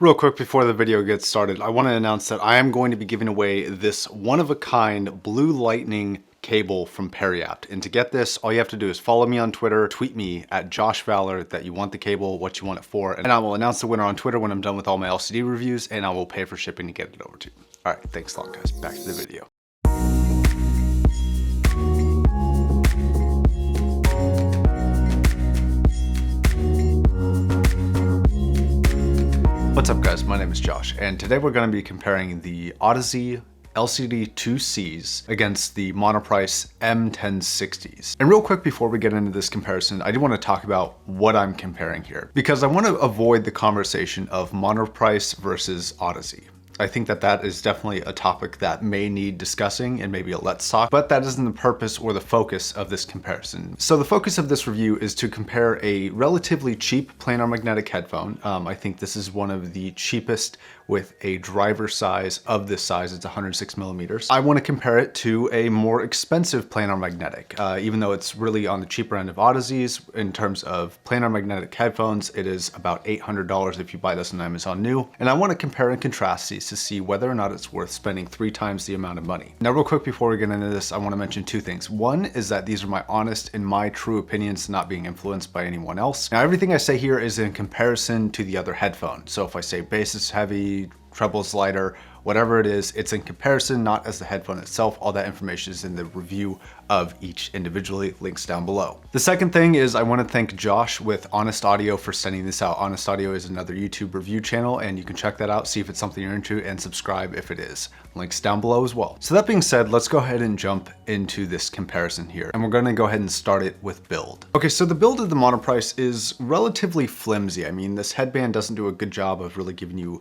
Real quick before the video gets started, I want to announce that I am going to be giving away this one-of-a-kind Blue Lightning cable from Periapt. And to get this, all you have to do is follow me on Twitter, tweet me at Josh Valor that you want the cable, what you want it for, and I will announce the winner on Twitter when I'm done with all my LCD reviews, and I will pay for shipping to get it over to you. All right, thanks a lot, guys. Back to the video. What's up, guys? My name is Josh, and today we're going to be comparing the Audeze LCD-2Cs against the Monoprice M1060s. And real quick before we get into this comparison, I do want to talk about what I'm comparing here, because I want to avoid the conversation of Monoprice versus Audeze. I think that that is definitely a topic that may need discussing and maybe a let's talk, but that isn't the purpose or the focus of this comparison. So the focus of this review is to compare a relatively cheap planar magnetic headphone. I think this is one of the cheapest with a driver size of this size. It's 106 millimeters. I want to compare it to a more expensive planar magnetic, even though it's really on the cheaper end of Audeze's. In terms of planar magnetic headphones, it is about $800 if you buy this on Amazon new. And I want to compare and contrast these to see whether or not it's worth spending 3 times the amount of money. Now, real quick before we get into this, I want to mention 2 things. One is that these are my honest and my true opinions, not being influenced by anyone else. Now, everything I say here is in comparison to the other headphone. So if I say bass is heavy, treble is lighter, whatever it is, it's in comparison, not as the headphone itself. All that information is in the review of each individually, links down below. The second thing is I want to thank Josh with Honest Audio for sending this out. Honest Audio is another YouTube review channel, and you can check that out, see if it's something you're into, and subscribe if it is. Links down below as well. So that being said, let's go ahead and jump into this comparison here. And we're going to go ahead and start it with build. Okay, so the build of the Monoprice is relatively flimsy. I mean, this headband doesn't do a good job of really giving you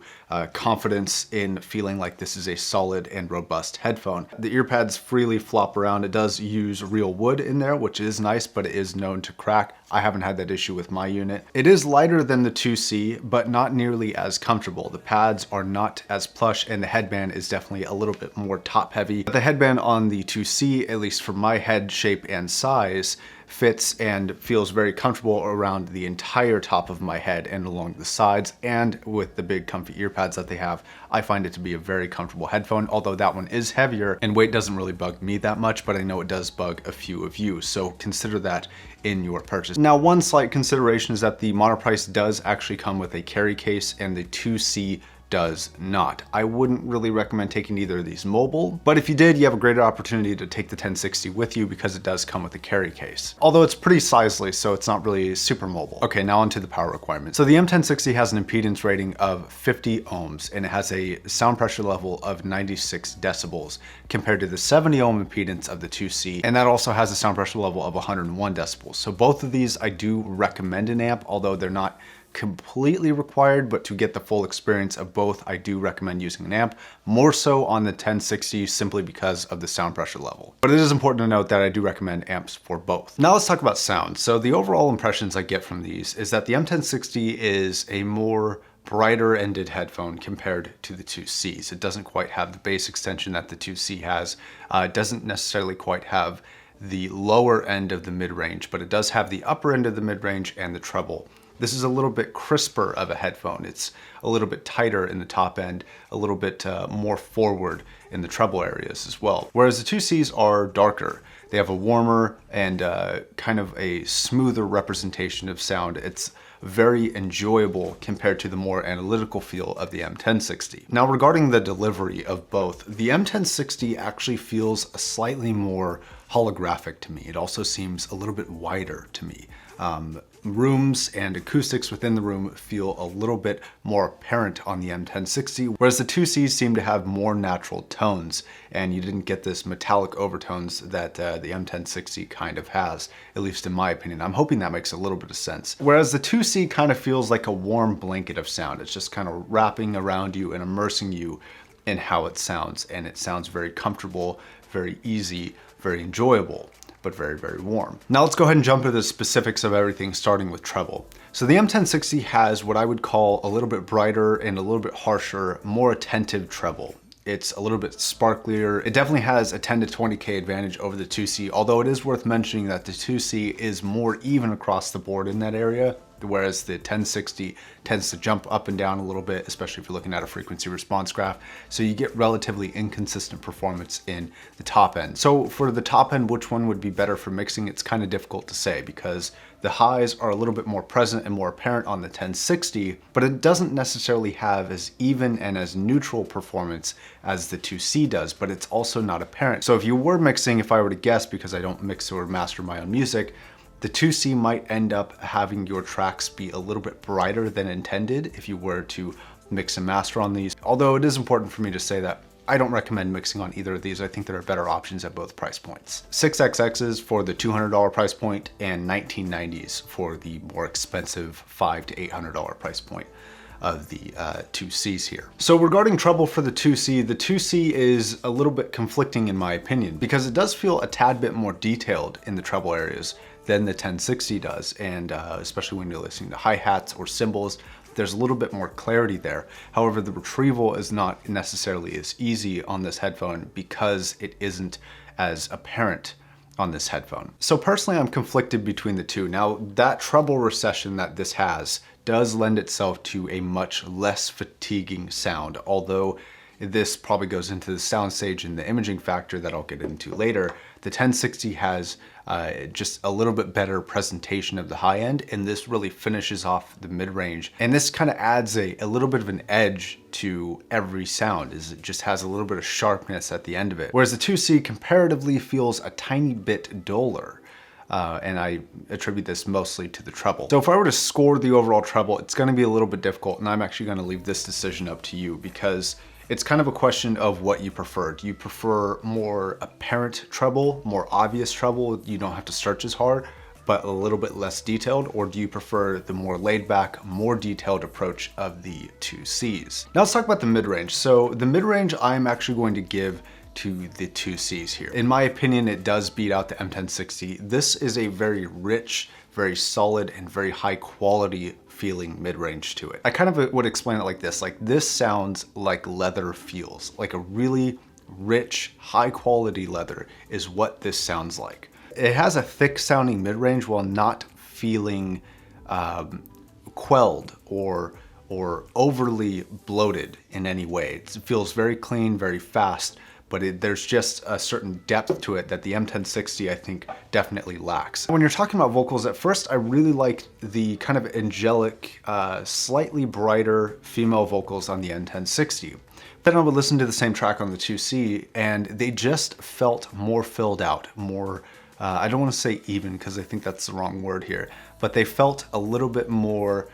confidence in feeling like this is a solid and robust headphone. The ear pads freely flop around. It does use real wood in there, which is nice, but it is known to crack. I haven't had that issue with my unit. It is lighter than the 2C, but not nearly as comfortable. The pads are not as plush, and the headband is definitely a little bit more top heavy. But the headband on the 2C, at least for my head shape and size, fits and feels very comfortable around the entire top of my head and along the sides, and with the big comfy ear pads that they have, I find it to be a very comfortable headphone, although that one is heavier and weight doesn't really bug me that much, but I know it does bug a few of you, so consider that in your purchase. Now, one slight consideration is that the Monoprice does actually come with a carry case and the 2C does not. I wouldn't really recommend taking either of these mobile, but if you did, you have a greater opportunity to take the 1060 with you because it does come with a carry case. Although it's pretty sizely, so it's not really super mobile. Okay, now onto the power requirements. So the M1060 has an impedance rating of 50 ohms, and it has a sound pressure level of 96 decibels compared to the 70 ohm impedance of the 2C, and that also has a sound pressure level of 101 decibels. So both of these I do recommend an amp, although they're not completely required, but to get the full experience of both, I do recommend using an amp, more so on the 1060 simply because of the sound pressure level. But it is important to note that I do recommend amps for both. Now let's talk about sound. So the overall impressions I get from these is that the M1060 is a more brighter ended headphone compared to the 2Cs. It doesn't quite have the bass extension that the 2C has. It doesn't necessarily quite have the lower end of the mid-range, but it does have the upper end of the mid-range and the treble. This is a little bit crisper of a headphone. It's a little bit tighter in the top end, a little bit more forward in the treble areas as well. Whereas the 2Cs are darker. They have a warmer and kind of a smoother representation of sound. It's very enjoyable compared to the more analytical feel of the M1060. Now, regarding the delivery of both, the M1060 actually feels slightly more holographic to me. It also seems a little bit wider to me. Rooms and acoustics within the room feel a little bit more apparent on the M1060, whereas the 2Cs seem to have more natural tones, and you didn't get this metallic overtones that the M1060 kind of has, at least in my opinion. I'm hoping that makes a little bit of sense. Whereas the 2C kind of feels like a warm blanket of sound. It's just kind of wrapping around you and immersing you in how it sounds, and it sounds very comfortable, very easy, very enjoyable, but very, very warm. Now let's go ahead and jump into the specifics of everything, starting with treble. So the M1060 has what I would call a little bit brighter and a little bit harsher, more attentive treble. It's a little bit sparklier. It definitely has a 10 to 20K advantage over the 2C, although it is worth mentioning that the 2C is more even across the board in that area. whereas the 1060 tends to jump up and down a little bit, especially if you're looking at a frequency response graph. So you get relatively inconsistent performance in the top end. So for the top end, which one would be better for mixing? It's kind of difficult to say because the highs are a little bit more present and more apparent on the 1060, but it doesn't necessarily have as even and as neutral performance as the 2C does, but it's also not apparent. So if you were mixing, if I were to guess, because I don't mix or master my own music, the 2C might end up having your tracks be a little bit brighter than intended if you were to mix and master on these. Although it is important for me to say that I don't recommend mixing on either of these. I think there are better options at both price points. 6XXs for the $200 price point and 1990s for the more expensive $500 to $800 price point of the 2Cs here. So regarding treble for the 2C is a little bit conflicting in my opinion because it does feel a tad bit more detailed in the treble areas than the 1060 does, and especially when you're listening to hi-hats or cymbals, there's a little bit more clarity there. However, the retrieval is not necessarily as easy on this headphone because it isn't as apparent on this headphone. So personally, I'm conflicted between the two. Now, that treble recession that this has does lend itself to a much less fatiguing sound, although this probably goes into the soundstage and the imaging factor that I'll get into later. The 1060 has just a little bit better presentation of the high end, and this really finishes off the mid-range. And this kind of adds a little bit of an edge to every sound, as it just has a little bit of sharpness at the end of it. Whereas the 2C comparatively feels a tiny bit duller. And I attribute this mostly to the treble. So if I were to score the overall treble, it's gonna be a little bit difficult, and I'm actually gonna leave this decision up to you because it's kind of a question of what you prefer. Do you prefer more apparent treble, more obvious treble, you don't have to search as hard, but a little bit less detailed? Or do you prefer the more laid back, more detailed approach of the 2Cs? Now let's talk about the mid-range. So the mid-range I'm actually going to give to the 2Cs here. In my opinion, it does beat out the M1060. This is a very rich, very solid, and very high quality feeling mid-range to it. I kind of would explain it like this sounds like leather feels, like a really rich, high quality leather is what this sounds like. It has a thick sounding mid-range while not feeling quelled or overly bloated in any way. It feels very clean, very fast, but there's just a certain depth to it that the M1060 I think definitely lacks. When you're talking about vocals, at first I really liked the kind of angelic, slightly brighter female vocals on the M1060. Then I would listen to the same track on the 2C and they just felt more filled out, more, I don't want to say even because I think that's the wrong word here, but they felt a little bit more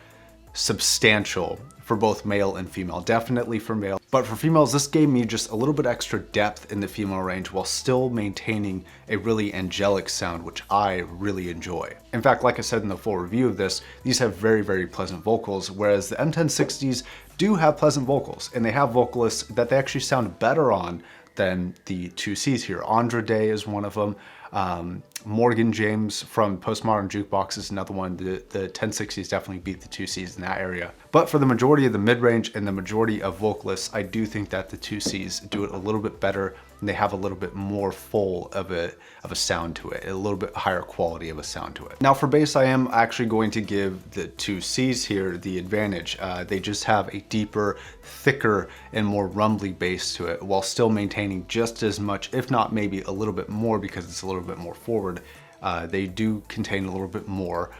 substantial for both male and female, definitely for male. But for females, this gave me just a little bit extra depth in the female range while still maintaining a really angelic sound, which I really enjoy. In fact, like I said in the full review of this, these have very, very pleasant vocals, whereas the M1060s do have pleasant vocals, and they have vocalists that they actually sound better on than the 2Cs here. Audeze is one of them. Morgan James from Postmodern Jukebox is another one. The 1060s definitely beat the 2Cs in that area. But for the majority of the mid-range and the majority of vocalists, I do think that the 2Cs do it a little bit better, and they have a little bit more full of a sound to it, a little bit higher quality of a sound to it. Now for bass, I am actually going to give the 2Cs here the advantage. They just have a deeper, thicker, and more rumbly bass to it, while still maintaining just as much, if not maybe a little bit more because it's a little bit more forward. They do contain a little bit more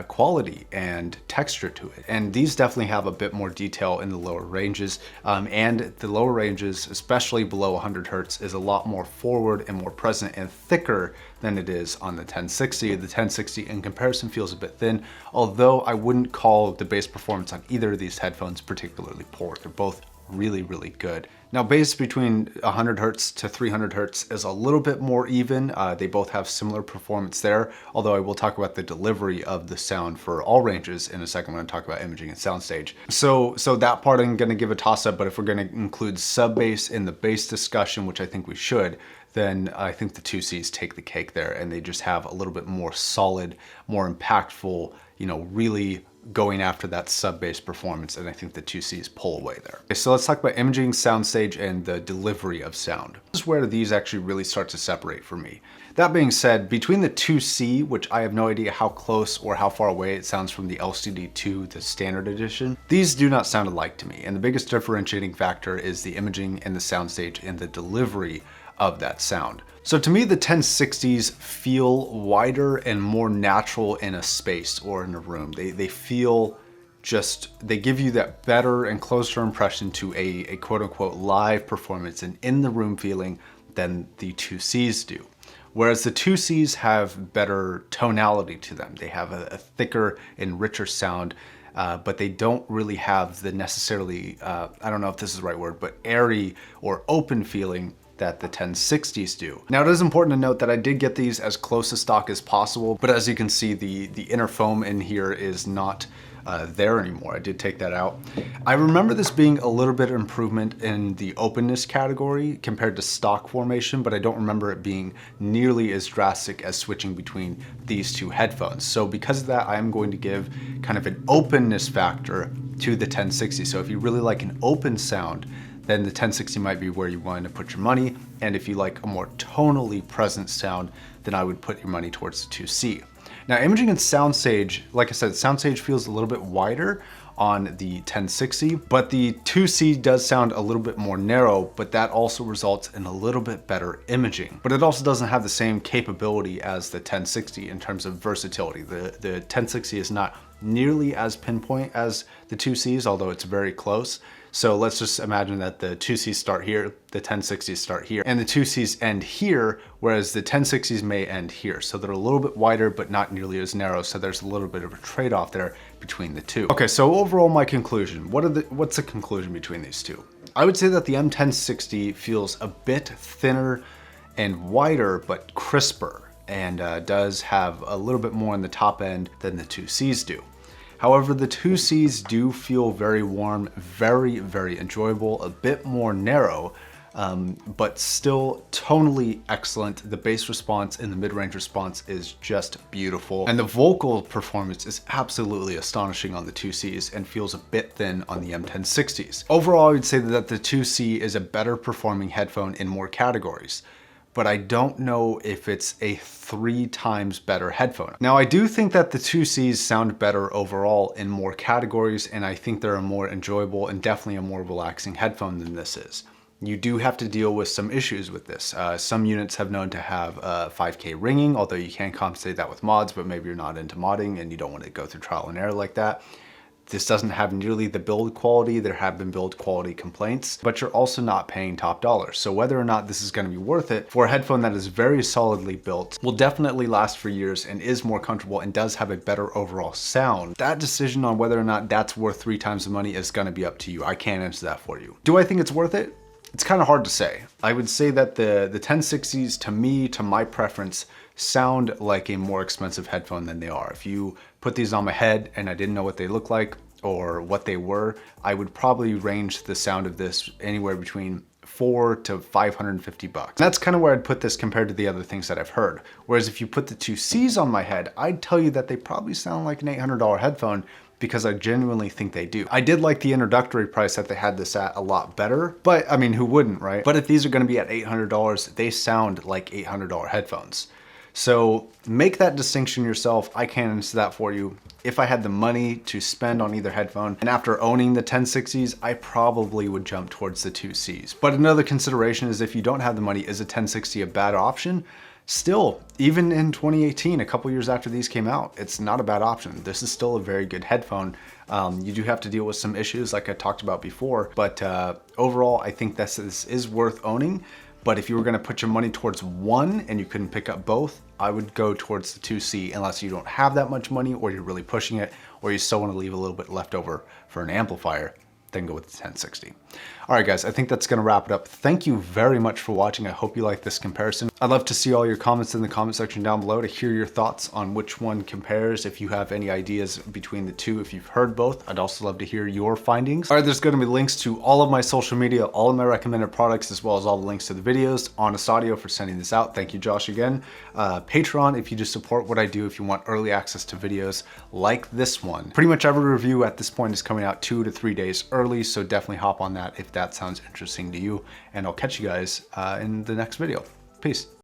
quality and texture to it. And these definitely have a bit more detail in the lower ranges. And the lower ranges, especially below 100 Hertz, is a lot more forward and more present and thicker than it is on the 1060. The 1060 in comparison feels a bit thin, although I wouldn't call the bass performance on either of these headphones particularly poor. They're both really, really good. Now bass between 100 Hertz to 300 Hertz is a little bit more even. They both have similar performance there, although I will talk about the delivery of the sound for all ranges in a second when I talk about imaging and soundstage. So that part I'm gonna give a toss up, but if we're gonna include sub bass in the bass discussion, which I think we should, then I think the 2Cs take the cake there, and they just have a little bit more solid, more impactful, you know, really going after that sub-bass performance, and I think the 2Cs pull away there. Okay, so let's talk about imaging, soundstage, and the delivery of sound. This is where these actually really start to separate for me. That being said, between the 2C, which I have no idea how close or how far away it sounds from the LCD-2, the standard edition, these do not sound alike to me, and the biggest differentiating factor is the imaging and the soundstage and the delivery of that sound. So to me, the 1060s feel wider and more natural in a space or in a room. They feel they give you that better and closer impression to a quote unquote live performance and in the room feeling than the 2Cs do. Whereas the 2Cs have better tonality to them. They have a thicker and richer sound, but they don't really have the necessarily, I don't know if this is the right word, but airy or open feeling that the 1060s do. Now, it is important to note that I did get these as close to stock as possible, but as you can see, the inner foam in here is not there anymore. I did take that out. I remember this being a little bit of improvement in the openness category compared to stock formation, but I don't remember it being nearly as drastic as switching between these two headphones. So because of that, I'm going to give kind of an openness factor to the 1060. So if you really like an open sound, then the 1060 might be where you want to put your money. And if you like a more tonally present sound, then I would put your money towards the 2C. Now, imaging and soundstage, like I said, soundstage feels a little bit wider on the 1060, but the 2C does sound a little bit more narrow, but that also results in a little bit better imaging. But it also doesn't have the same capability as the 1060 in terms of versatility. The 1060 is not nearly as pinpoint as the 2Cs, although it's very close. So let's just imagine that the 2Cs start here, the 1060s start here, and the 2Cs end here, whereas the 1060s may end here. So they're a little bit wider, but not nearly as narrow. So there's a little bit of a trade-off there between the two. Okay, so overall, my conclusion, what's the conclusion between these two? I would say that the M1060 feels a bit thinner and wider, but crisper, and does have a little bit more on the top end than the 2Cs do. However, the 2Cs do feel very warm, very, very enjoyable, a bit more narrow, but still tonally excellent. The bass response and the mid-range response is just beautiful. And the vocal performance is absolutely astonishing on the 2Cs and feels a bit thin on the M1060s. Overall, I would say that the 2C is a better performing headphone in more categories, but I don't know if it's a 3 times better headphone. Now, I do think that the 2Cs sound better overall in more categories, and I think they're a more enjoyable and definitely a more relaxing headphone than this is. You do have to deal with some issues with this. Some units have known to have 5K ringing, although you can compensate that with mods, but maybe you're not into modding and you don't want to go through trial and error like that. This doesn't have nearly the build quality. There have been build quality complaints, but you're also not paying top dollar. So whether or not this is going to be worth it for a headphone that is very solidly built, will definitely last for years and is more comfortable and does have a better overall sound, that decision on whether or not that's worth 3 times the money is going to be up to you. I can't answer that for you. Do I think it's worth it? It's kind of hard to say. I would say that the 1060s, to me, to my preference, sound like a more expensive headphone than they are. If you put these on my head and I didn't know what they look like or what they were, I would probably range the sound of this anywhere between $400 to $550. That's kind of where I'd put this compared to the other things that I've heard. Whereas if you put the 2Cs on my head, I'd tell you that they probably sound like an $800 headphone, because I genuinely think they do. I did like the introductory price that they had this at a lot better, but I mean, who wouldn't, right? But if these are gonna be at $800, they sound like $800 headphones. So make that distinction yourself. I can't answer that for you. If I had the money to spend on either headphone, and after owning the 1060s, I probably would jump towards the 2Cs. But another consideration is if you don't have the money, is a 1060 a bad option? Still, even in 2018, a couple years after these came out, it's not a bad option. This is still a very good headphone. You do have to deal with some issues like I talked about before, but overall, I think this is worth owning. But if you were gonna put your money towards one and you couldn't pick up both, I would go towards the 2C unless you don't have that much money or you're really pushing it, or you still wanna leave a little bit left over for an amplifier, then go with the 1060. All right, guys, I think that's gonna wrap it up. Thank you very much for watching. I hope you like this comparison. I'd love to see all your comments in the comment section down below to hear your thoughts on which one compares. If you have any ideas between the two, if you've heard both, I'd also love to hear your findings. All right, there's gonna be links to all of my social media, all of my recommended products, as well as all the links to the videos. Honest Audio for sending this out. Thank you, Josh, again. Patreon, if you just support what I do, if you want early access to videos like this one. Pretty much every review at this point is coming out 2 to 3 days early, so definitely hop on that if that sounds interesting to you. And I'll catch you guys in the next video. Peace.